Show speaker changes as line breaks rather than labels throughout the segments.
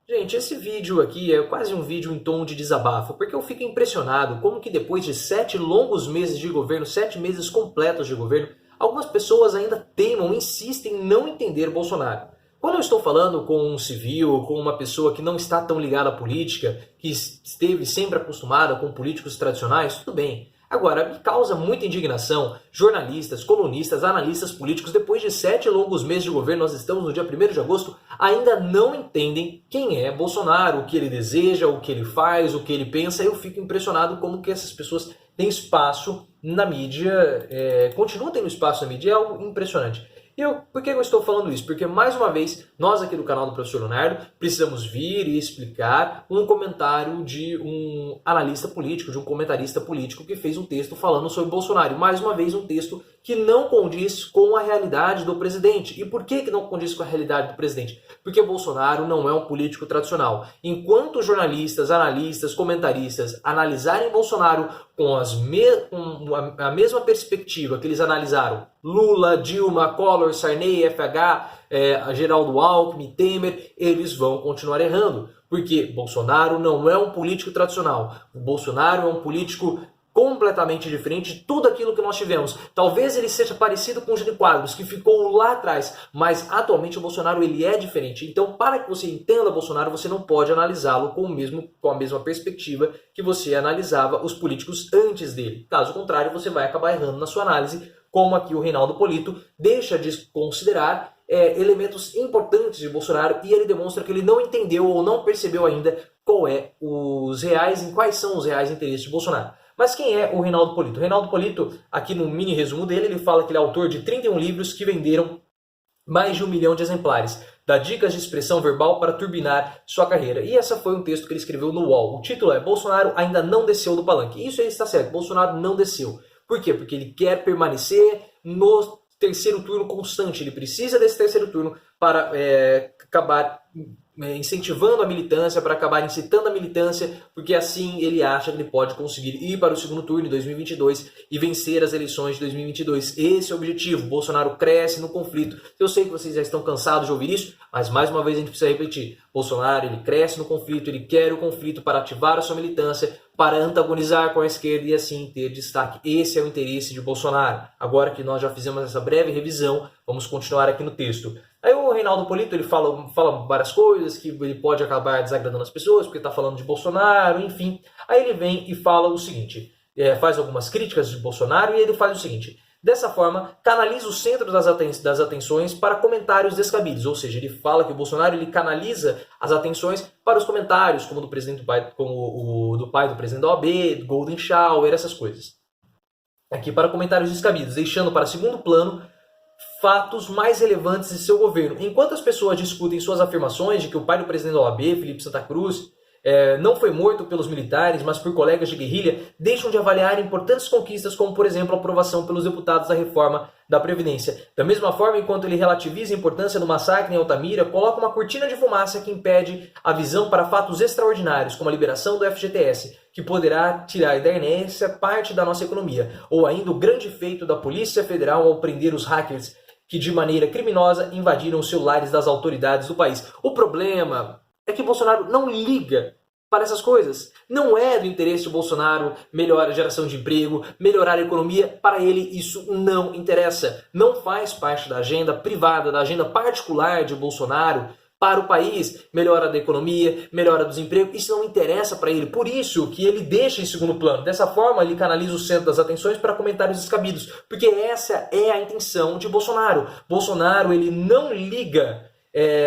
Gente, esse vídeo aqui é quase um vídeo em tom de desabafo, porque eu fico impressionado como que depois de 7 longos meses de governo, 7 meses completos de governo, algumas pessoas ainda teimam, insistem em não entender Bolsonaro. Quando eu estou falando com um civil, com uma pessoa que não está tão ligada à política, que esteve sempre acostumada com políticos tradicionais, tudo bem. Agora, me causa muita indignação jornalistas, colunistas, analistas políticos, depois de 7 longos meses de governo, nós estamos no dia 1º de agosto, ainda não entendem quem é Bolsonaro, o que ele deseja, o que ele faz, o que ele pensa. Eu fico impressionado como que essas pessoas têm espaço na mídia, continuam tendo espaço na mídia, é algo impressionante. Por que eu estou falando isso? Porque, mais uma vez, nós aqui do canal do Professor Leonardo precisamos vir e explicar um comentário de um analista político, de um comentarista político que fez um texto falando sobre Bolsonaro. E, mais uma vez, um texto que não condiz com a realidade do presidente. E por que não condiz com a realidade do presidente? Porque Bolsonaro não é um político tradicional. Enquanto jornalistas, analistas, comentaristas analisarem Bolsonaro com a mesma perspectiva que eles analisaram Lula, Dilma, Collor, Sarney, FH, Geraldo Alckmin, Temer, eles vão continuar errando. Porque Bolsonaro não é um político tradicional. O Bolsonaro é um político completamente diferente de tudo aquilo que nós tivemos. Talvez ele seja parecido com o Jânio Quadros, que ficou lá atrás, mas atualmente o Bolsonaro ele é diferente. Então, para que você entenda Bolsonaro, você não pode analisá-lo com a mesma perspectiva que você analisava os políticos antes dele. Caso contrário, você vai acabar errando na sua análise, como aqui o Reinaldo Polito deixa de considerar elementos importantes de Bolsonaro e ele demonstra que ele não entendeu ou não percebeu ainda quais são os reais interesses de Bolsonaro. Mas quem é o Reinaldo Polito? O Reinaldo Polito, aqui no mini resumo dele, ele fala que ele é autor de 31 livros que venderam mais de 1 milhão de exemplares. Dá dicas de expressão verbal para turbinar sua carreira. E esse foi um texto que ele escreveu no UOL. O título é Bolsonaro ainda não desceu do palanque. Isso aí está certo, Bolsonaro não desceu. Por quê? Porque ele quer permanecer no terceiro turno constante. Ele precisa desse terceiro turno para acabar incentivando a militância, para acabar incitando a militância, porque assim ele acha que ele pode conseguir ir para o segundo turno em 2022 e vencer as eleições de 2022. Esse é o objetivo. Bolsonaro cresce no conflito. Eu sei que vocês já estão cansados de ouvir isso, mas mais uma vez a gente precisa repetir. Bolsonaro ele cresce no conflito, ele quer o conflito para ativar a sua militância, para antagonizar com a esquerda e assim ter destaque. Esse é o interesse de Bolsonaro. Agora que nós já fizemos essa breve revisão, vamos continuar aqui no texto. Aí o Reinaldo Polito ele fala várias coisas, que ele pode acabar desagradando as pessoas, porque está falando de Bolsonaro, enfim. Aí ele vem e fala o seguinte, faz algumas críticas de Bolsonaro e ele faz o seguinte: dessa forma, canaliza o centro das atenções para comentários descabidos. Ou seja, ele fala que o Bolsonaro ele canaliza as atenções para os comentários, como o do pai do presidente da OAB, Golden Shower, essas coisas. Aqui para comentários descabidos, deixando para segundo plano fatos mais relevantes de seu governo. Enquanto as pessoas discutem suas afirmações de que o pai do presidente da OAB, Felipe Santa Cruz, não foi morto pelos militares, mas por colegas de guerrilha, deixam de avaliar importantes conquistas, como, por exemplo, a aprovação pelos deputados da reforma da Previdência. Da mesma forma, enquanto ele relativiza a importância do massacre em Altamira, coloca uma cortina de fumaça que impede a visão para fatos extraordinários, como a liberação do FGTS, que poderá tirar da inércia parte da nossa economia, ou ainda o grande feito da Polícia Federal ao prender os hackers que de maneira criminosa invadiram os celulares das autoridades do país. O problema é que Bolsonaro não liga para essas coisas. Não é do interesse de Bolsonaro melhorar a geração de emprego, melhorar a economia. Para ele isso não interessa. Não faz parte da agenda privada, da agenda particular de Bolsonaro para o país. Melhora da economia, melhora dos empregos, isso não interessa para ele. Por isso que ele deixa em segundo plano. Dessa forma, ele canaliza o centro das atenções para comentários descabidos. Porque essa é a intenção de Bolsonaro. Bolsonaro, ele não liga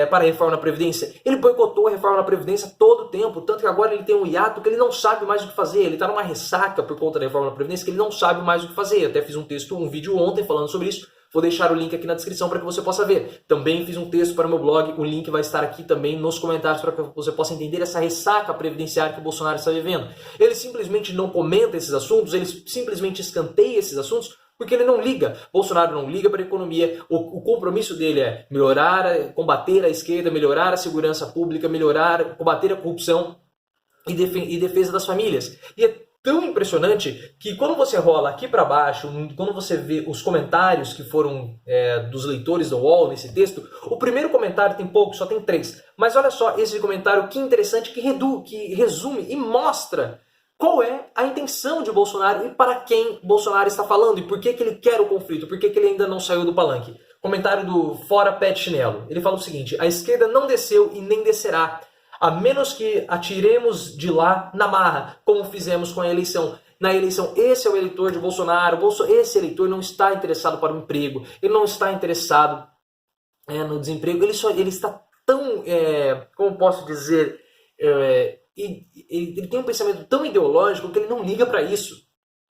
para a reforma da Previdência. Ele boicotou a reforma da Previdência todo o tempo, tanto que agora ele tem um hiato que ele não sabe mais o que fazer. Ele está numa ressaca por conta da reforma da Previdência que ele não sabe mais o que fazer. Eu até fiz um vídeo ontem falando sobre isso. Vou deixar o link aqui na descrição para que você possa ver. Também fiz um texto para o meu blog, o link vai estar aqui também nos comentários para que você possa entender essa ressaca previdenciária que o Bolsonaro está vivendo. Ele simplesmente não comenta esses assuntos, ele simplesmente escanteia esses assuntos, porque ele não liga. Bolsonaro não liga para a economia. O compromisso dele é combater a esquerda, melhorar a segurança pública, combater a corrupção e defesa das famílias. E tão impressionante que quando você rola aqui para baixo, quando você vê os comentários que foram dos leitores do UOL nesse texto, o primeiro comentário tem pouco, só tem 3. Mas olha só esse comentário que interessante, que resume e mostra qual é a intenção de Bolsonaro e para quem Bolsonaro está falando e por que ele quer o conflito, por que ele ainda não saiu do palanque. Comentário do Fora Pé de Chinelo. Ele fala o seguinte: a esquerda não desceu e nem descerá, a menos que atiremos de lá na marra, como fizemos com a eleição. Na eleição, esse é o eleitor de Bolsonaro. Esse eleitor não está interessado para o emprego, ele não está interessado no desemprego, ele está tão, como posso dizer, ele tem um pensamento tão ideológico que ele não liga para isso.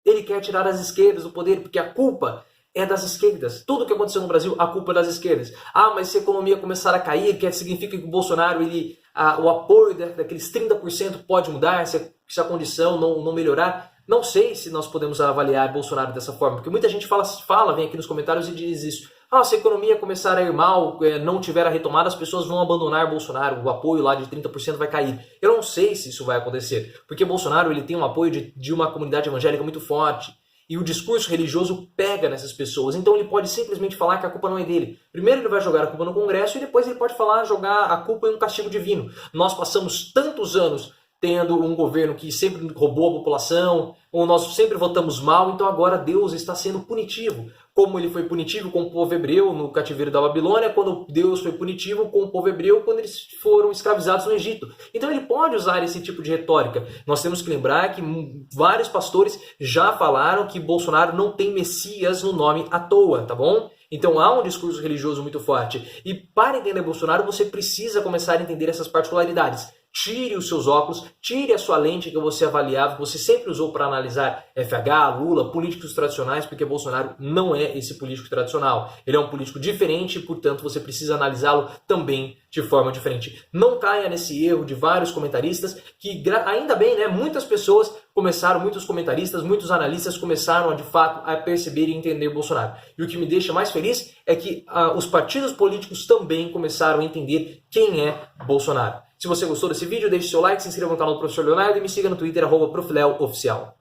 Ele quer tirar as esquerdas do poder, porque a culpa é das esquerdas. Tudo o que aconteceu no Brasil, a culpa é das esquerdas. Ah, mas se a economia começar a cair, significa que o Bolsonaro, o apoio daqueles 30% pode mudar, se a condição não melhorar. Não sei se nós podemos avaliar Bolsonaro dessa forma, porque muita gente vem aqui nos comentários e diz isso. Ah, se a economia começar a ir mal, não tiver a retomada, as pessoas vão abandonar Bolsonaro, o apoio lá de 30% vai cair. Eu não sei se isso vai acontecer, porque Bolsonaro ele tem um apoio de uma comunidade evangélica muito forte, e o discurso religioso pega nessas pessoas, então ele pode simplesmente falar que a culpa não é dele. Primeiro ele vai jogar a culpa no Congresso e depois ele pode jogar a culpa em um castigo divino. Nós passamos tantos anos tendo um governo que sempre roubou a população, ou nós sempre votamos mal, então agora Deus está sendo punitivo. Como ele foi punitivo com o povo hebreu no cativeiro da Babilônia, quando Deus foi punitivo com o povo hebreu quando eles foram escravizados no Egito. Então ele pode usar esse tipo de retórica. Nós temos que lembrar que vários pastores já falaram que Bolsonaro não tem Messias no nome à toa, tá bom? Então há um discurso religioso muito forte. E para entender Bolsonaro, você precisa começar a entender essas particularidades. Tire os seus óculos, tire a sua lente que você avaliava, que você sempre usou para analisar FH, Lula, políticos tradicionais, porque Bolsonaro não é esse político tradicional. Ele é um político diferente e, portanto, você precisa analisá-lo também de forma diferente. Não caia nesse erro de vários comentaristas, que ainda bem, né, muitos comentaristas, muitos analistas começaram de fato a perceber e entender Bolsonaro. E o que me deixa mais feliz é que os partidos políticos também começaram a entender quem é Bolsonaro. Se você gostou desse vídeo, deixe seu like, se inscreva no canal do Professor Leonardo e me siga no Twitter, @profleoficial.